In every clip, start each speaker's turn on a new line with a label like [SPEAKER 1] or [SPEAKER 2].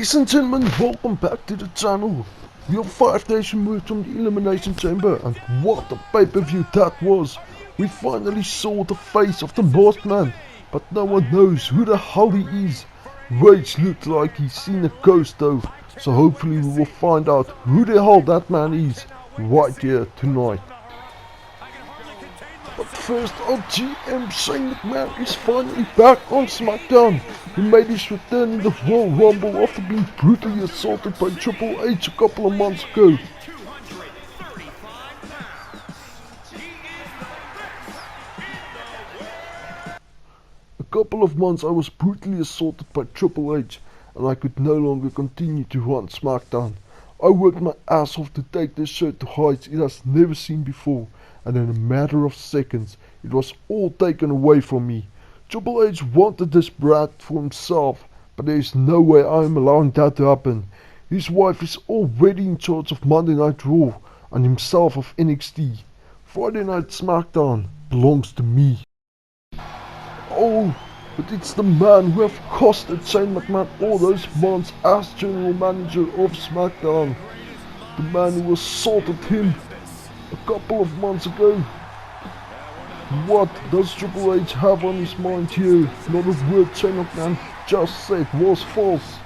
[SPEAKER 1] Ladies and gentlemen, welcome back to the channel. We are 5 days removed from the Elimination Chamber, and what a pay-per-view that was. We finally saw the face of the masked man, but no one knows who the hell he is. Rage looked like he's seen a ghost though, so hopefully we will find out who the hell that man is right here tonight. But first, our GM Shane McMahon is finally back on SmackDown. He made his return in the Royal Rumble after being brutally assaulted by Triple H a couple of months ago. A couple of months I was brutally assaulted by Triple H, and I could no longer continue to run SmackDown. I worked my ass off to take this show to heights it has never seen before, and in a matter of seconds it was all taken away from me. Triple H wanted this brat for himself, but there is no way I am allowing that to happen. His wife is already in charge of Monday Night Raw and himself of NXT. Friday Night SmackDown belongs to me. Oh, but it's the man who have costed Shane McMahon all those months as general manager of SmackDown. The man who assaulted him a couple of months ago. What does Triple H have on his mind here? Not a word Shane McMahon just said was false.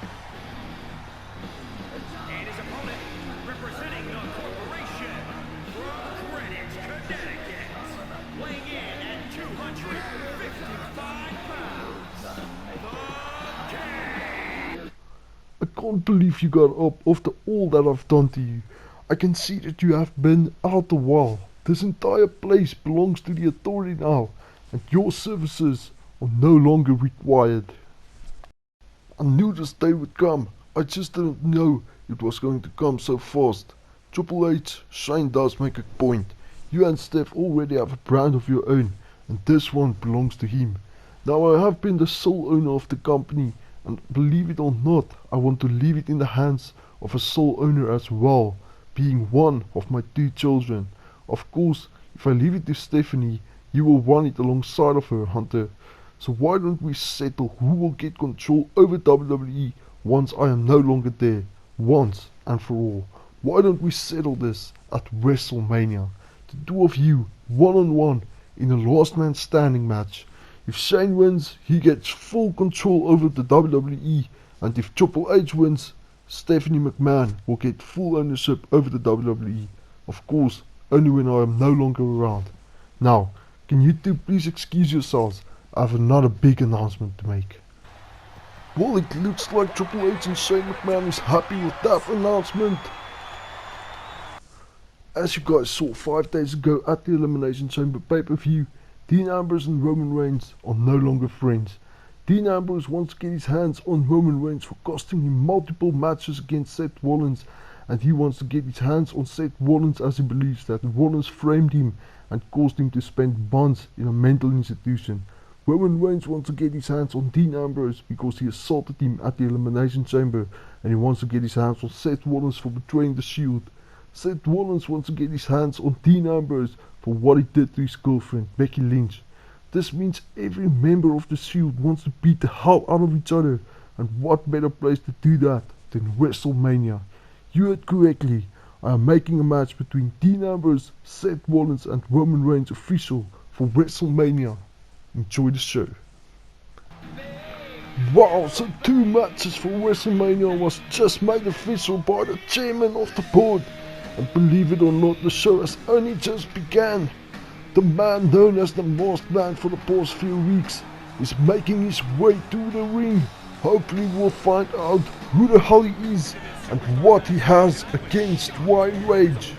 [SPEAKER 1] I can't believe you got up after all that I've done to you. I can see that you have been out a while. This entire place belongs to the authority now, and your services are no longer required. I knew this day would come. I just didn't know it was going to come so fast. Triple H, Shane does make a point. You and Steph already have a brand of your own, and this one belongs to him. Now I have been the sole owner of the company, and believe it or not, I want to leave it in the hands of a sole owner as well, being one of my 2 children. Of course, if I leave it to Stephanie, you will run it alongside of her, Hunter. So why don't we settle who will get control over WWE once I am no longer there, once and for all? Why don't we settle this at WrestleMania? The 2 of you, one-on-one, in a last man standing match. If Shane wins, he gets full control over the WWE, and if Triple H wins, Stephanie McMahon will get full ownership over the WWE. Of course, only when I am no longer around. Now, can you 2 please excuse yourselves? I have another big announcement to make. Well, it looks like Triple H and Shane McMahon is happy with that announcement. As you guys saw 5 days ago at the Elimination Chamber pay-per-view, Dean Ambrose and Roman Reigns are no longer friends. Dean Ambrose wants to get his hands on Roman Reigns for costing him multiple matches against Seth Rollins, and he wants to get his hands on Seth Rollins as he believes that Rollins framed him and caused him to spend months in a mental institution. Roman Reigns wants to get his hands on Dean Ambrose because he assaulted him at the Elimination Chamber, and he wants to get his hands on Seth Rollins for betraying the Shield. Seth Rollins wants to get his hands on Dean Ambrose for what he did to his girlfriend, Becky Lynch. This means every member of the Shield wants to beat the hell out of each other, and what better place to do that than WrestleMania? You heard correctly, I am making a match between Dean Ambrose, Seth Rollins and Roman Reigns official for WrestleMania. Enjoy the show. Wow, so 2 matches for WrestleMania was just made official by the chairman of the board. And believe it or not, the show has only just begun. The man known as the Masked Man for the past few weeks is making his way to the ring. Hopefully we'll find out who the hell he is and what he has against Ryan Rage.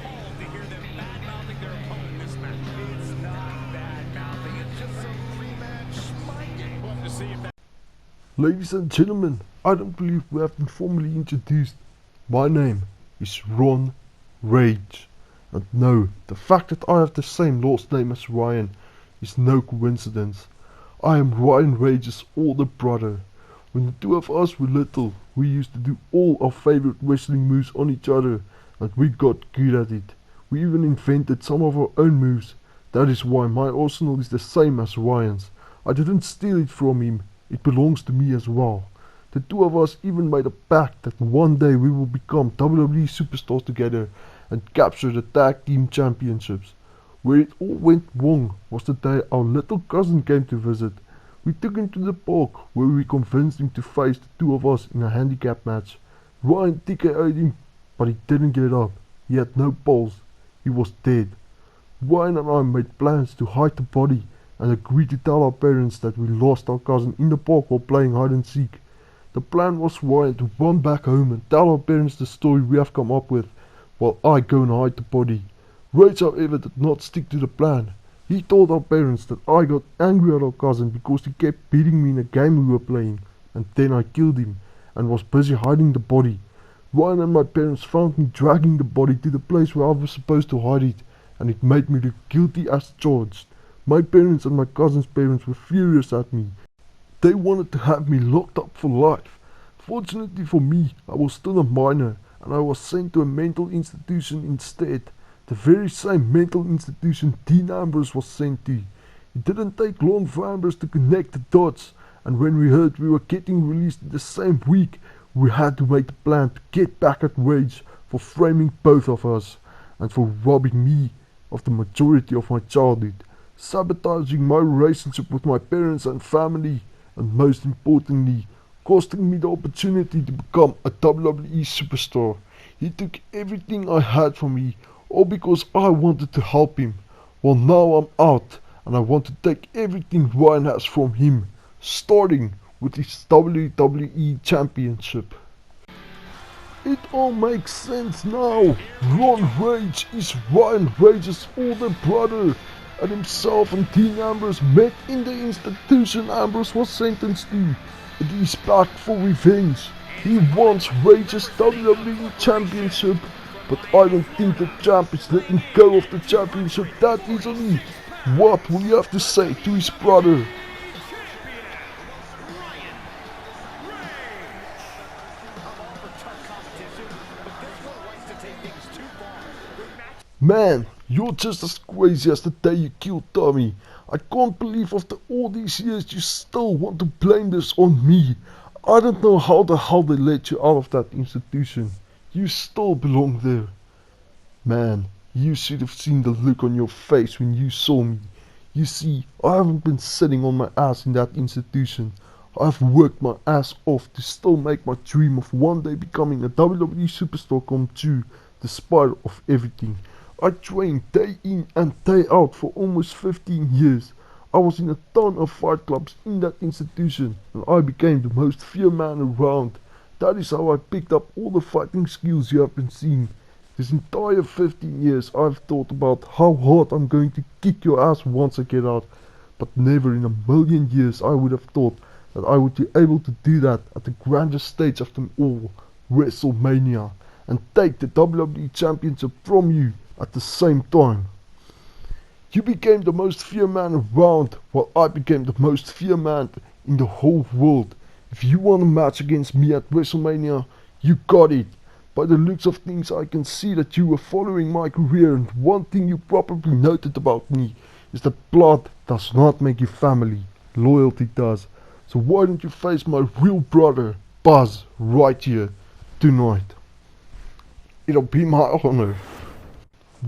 [SPEAKER 1] Ladies and gentlemen, I don't believe we have been formally introduced. My name is Ron Rage. And no, the fact that I have the same last name as Ryan is no coincidence. I am Ryan Rage's older brother. When the 2 of us were little, we used to do all our favorite wrestling moves on each other, and we got good at it. We even invented some of our own moves. That is why my arsenal is the same as Ryan's. I didn't steal it from him, it belongs to me as well. The two of us even made a pact that one day we will become WWE superstars together and capture the tag team championships. Where it all went wrong was the day our little cousin came to visit. We took him to the park where we convinced him to face the two of us in a handicap match. Ryan TKO'd him, but he didn't get up. He had no pulse. He was dead. Ryan and I made plans to hide the body and agreed to tell our parents that we lost our cousin in the park while playing hide and seek. The plan was Ryan to run back home and tell our parents the story we have come up with, while I go and hide the body. Rage, however, did not stick to the plan. He told our parents that I got angry at our cousin because he kept beating me in a game we were playing, and then I killed him and was busy hiding the body. Ryan and my parents found me dragging the body to the place where I was supposed to hide it, and it made me look guilty as charged. My parents and my cousin's parents were furious at me. They wanted to have me locked up for life. Fortunately for me, I was still a minor, and I was sent to a mental institution instead. The very same mental institution Dean Ambrose was sent to. It didn't take long for Ambrose to connect the dots, and when we heard we were getting released in the same week, we had to make a plan to get back at Rage for framing both of us, and for robbing me of the majority of my childhood, sabotaging my relationship with my parents and family, and most importantly, costing me the opportunity to become a WWE superstar. He took everything I had from me, all because I wanted to help him. Well, now I'm out, and I want to take everything Ryan has from him, starting with his WWE Championship. It all makes sense now. Ron Rage is Ryan Rage's older brother, and himself and Dean Ambrose met in the institution Ambrose was sentenced to, and he's back for revenge. He wants Rage's WWE Championship, but I don't think the champ is letting go of the championship that easily. What will you have to say to his brother? Man, you're just as crazy as the day you killed Tommy. I can't believe after all these years you still want to blame this on me. I don't know how the hell they let you out of that institution. You still belong there. Man, you should have seen the look on your face when you saw me. You see, I haven't been sitting on my ass in that institution. I've worked my ass off to still make my dream of one day becoming a WWE superstar come true, despite of everything. I trained day in and day out for almost 15 years. I was in a ton of fight clubs in that institution, and I became the most feared man around. That is how I picked up all the fighting skills you have been seeing. This entire 15 years I've thought about how hard I'm going to kick your ass once I get out, but never in a million years I would have thought that I would be able to do that at the grandest stage of them all, WrestleMania, and take the WWE Championship from you at the same time. You became the most feared man around, while I became the most feared man in the whole world. If you want a match against me at WrestleMania, you got it. By the looks of things I can see that you were following my career, and one thing you probably noted about me is that blood does not make you family, loyalty does. So why don't you face my real brother, Buzz, right here, tonight? It'll be my honor.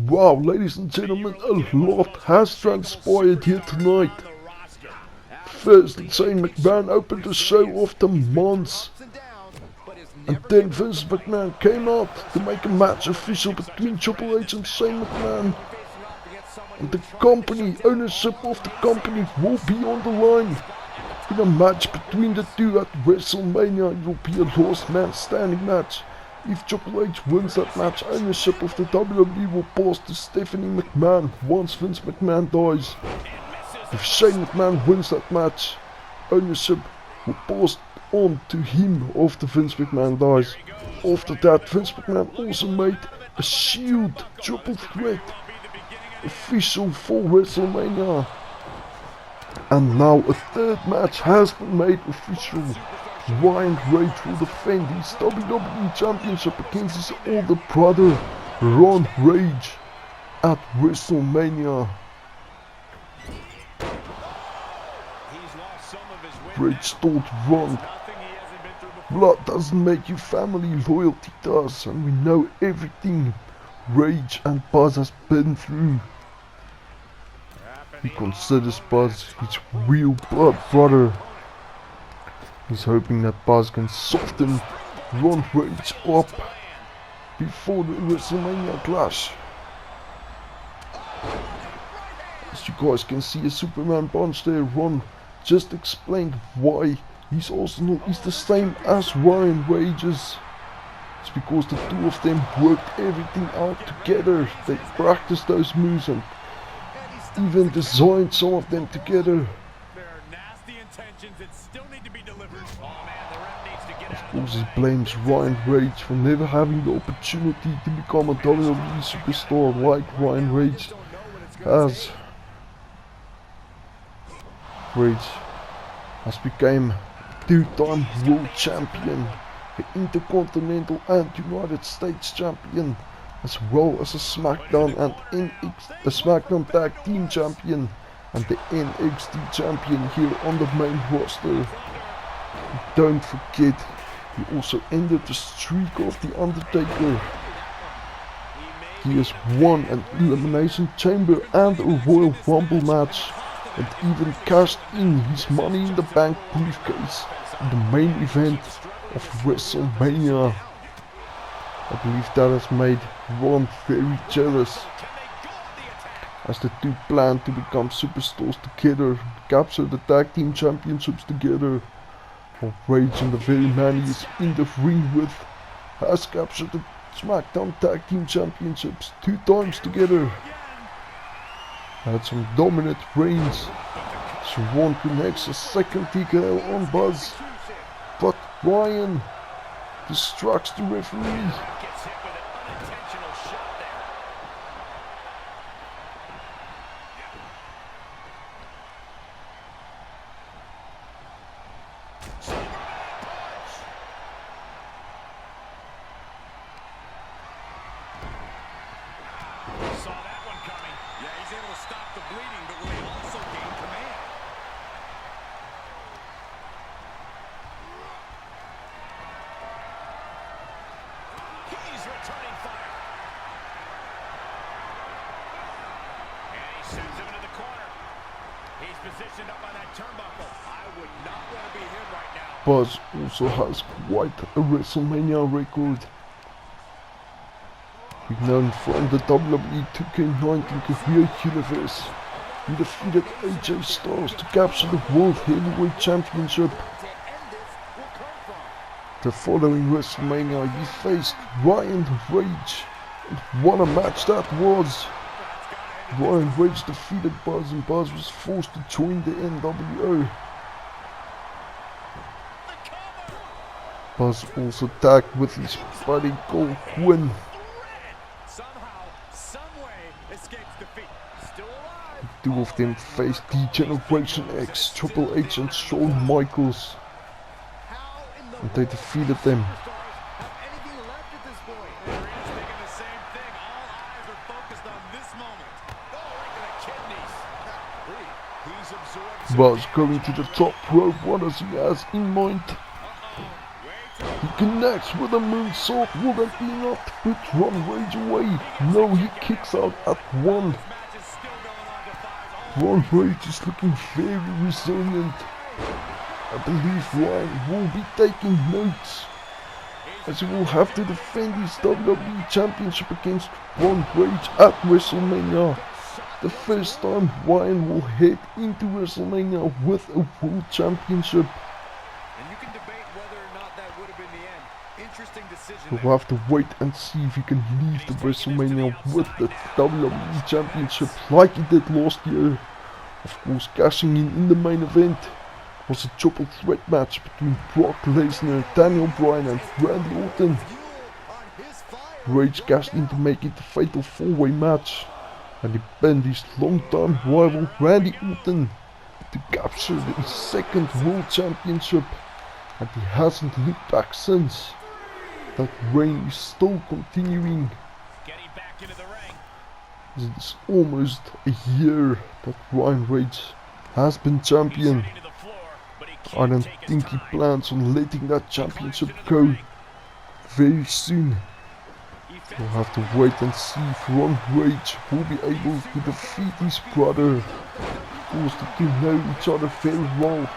[SPEAKER 1] Wow, ladies and gentlemen, a lot has transpired here tonight. First, Shane McMahon opened the show off the months. And then Vince McMahon came out to make a match official between Triple H and Shane McMahon. And the company, ownership of the company will be on the line. In a match between the two at WrestleMania, it will be a last man standing match. If Triple H wins that match, ownership of the WWE will pass to Stephanie McMahon once Vince McMahon dies. If Shane McMahon wins that match, ownership will pass on to him after Vince McMahon dies. After that, Vince McMahon also made a Shield triple threat official for WrestleMania. And now a third match has been made official. Ryan Rage will defend his WWE Championship against his older brother, Ron Rage, at WrestleMania. Rage told Ron Blood doesn't make you family, loyalty does, and we know everything Rage and Buzz has been through. He considers Buzz his real blood brother. He's hoping that Buzz can soften Ron Rage up before the WrestleMania clash. As you guys can see a Superman punch there, Ron just explained why his arsenal is the same as Ryan Rage's. It's because the two of them worked everything out together. They practiced those moves and even designed some of them together. Of course, he blames Ryan Rage for never having the opportunity to become a WWE superstar like Ryan Rage has. Rage has become two-time world champion, the Intercontinental and United States champion, as well as a SmackDown and the SmackDown Tag Team champion and the NXT champion here on the main roster. Don't forget, he also ended the streak of The Undertaker. He has won an Elimination Chamber and a Royal Rumble match, and even cashed in his Money in the Bank briefcase in the main event of WrestleMania. I believe that has made Ron very jealous, as the two plan to become superstars together, capture the tag team championships together, while Rage and the very man he is in the ring with has captured the SmackDown Tag Team Championships 2 times together. Had some dominant reigns. Ron connects a second TKO on Buzz, but Ryan distracts the referee.
[SPEAKER 2] Saw that one coming. Yeah, he's able to stop the bleeding, but will he also gain command? He's returning fire. And he sends him into the corner. He's positioned up on that turnbuckle. I would not want to be him right now.
[SPEAKER 1] Buzz also has quite a WrestleMania record. We've known from the WWE 2K19 career universe. He defeated AJ Styles to capture the World Heavyweight Championship. The following WrestleMania he faced Ryan Rage, and what a match that was. Ryan Rage defeated Buzz, and Buzz was forced to join the NWO. Buzz also tagged with his buddy Cole Quinn. The two of them faced D-Generation X, Triple H and Shawn Michaels, and they defeated them. Buzz going to the top rope. What does he has in mind? He connects with a moonsault. Will that be enough to put Ron Rage away? No, he kicks out at 1. Ron Rage is looking very resilient. I believe Ryan will be taking notes, as he will have to defend his WWE Championship against Ron Rage at WrestleMania. The first time Ryan will head into WrestleMania with a World Championship. We'll have to wait and see if he can leave the WrestleMania with the WWE Championship like he did last year. Of course, cashing in the main event was a triple threat match between Brock Lesnar, Daniel Bryan and Randy Orton. Rage cashed in to make it a fatal 4-way match, and he pinned his long-time rival Randy Orton to capture his second World Championship, and he hasn't looked back since. That reign is still continuing.
[SPEAKER 2] Getting back into the ring.
[SPEAKER 1] It is almost a year that Ryan Rage has been champion, I don't think he plans on letting that championship go very soon. We'll have to wait and see if Ron Rage will be able to defeat his brother. Of course, the two know each other very well.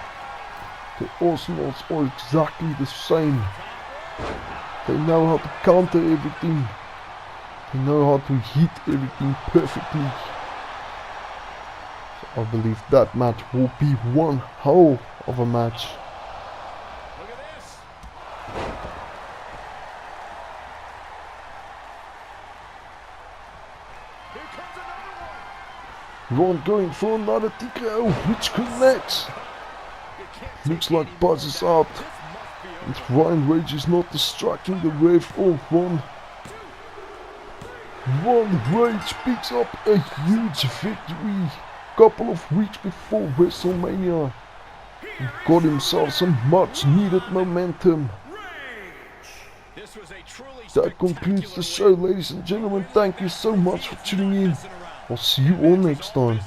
[SPEAKER 1] The Arsenals are exactly the same. They know how to counter everything. They know how to hit everything perfectly. So I believe that match will be one hell of a match.
[SPEAKER 2] Look at this. Here comes another one.
[SPEAKER 1] Ron going for another TKO, which connects. Looks like Buzz is out. And Ryan Rage is not distracting the ref or Ron. Ron Rage picks up a huge victory couple of weeks before WrestleMania. He got himself some much needed momentum. That concludes the show, ladies and gentlemen. Thank you so much for tuning in. I'll see you all next time.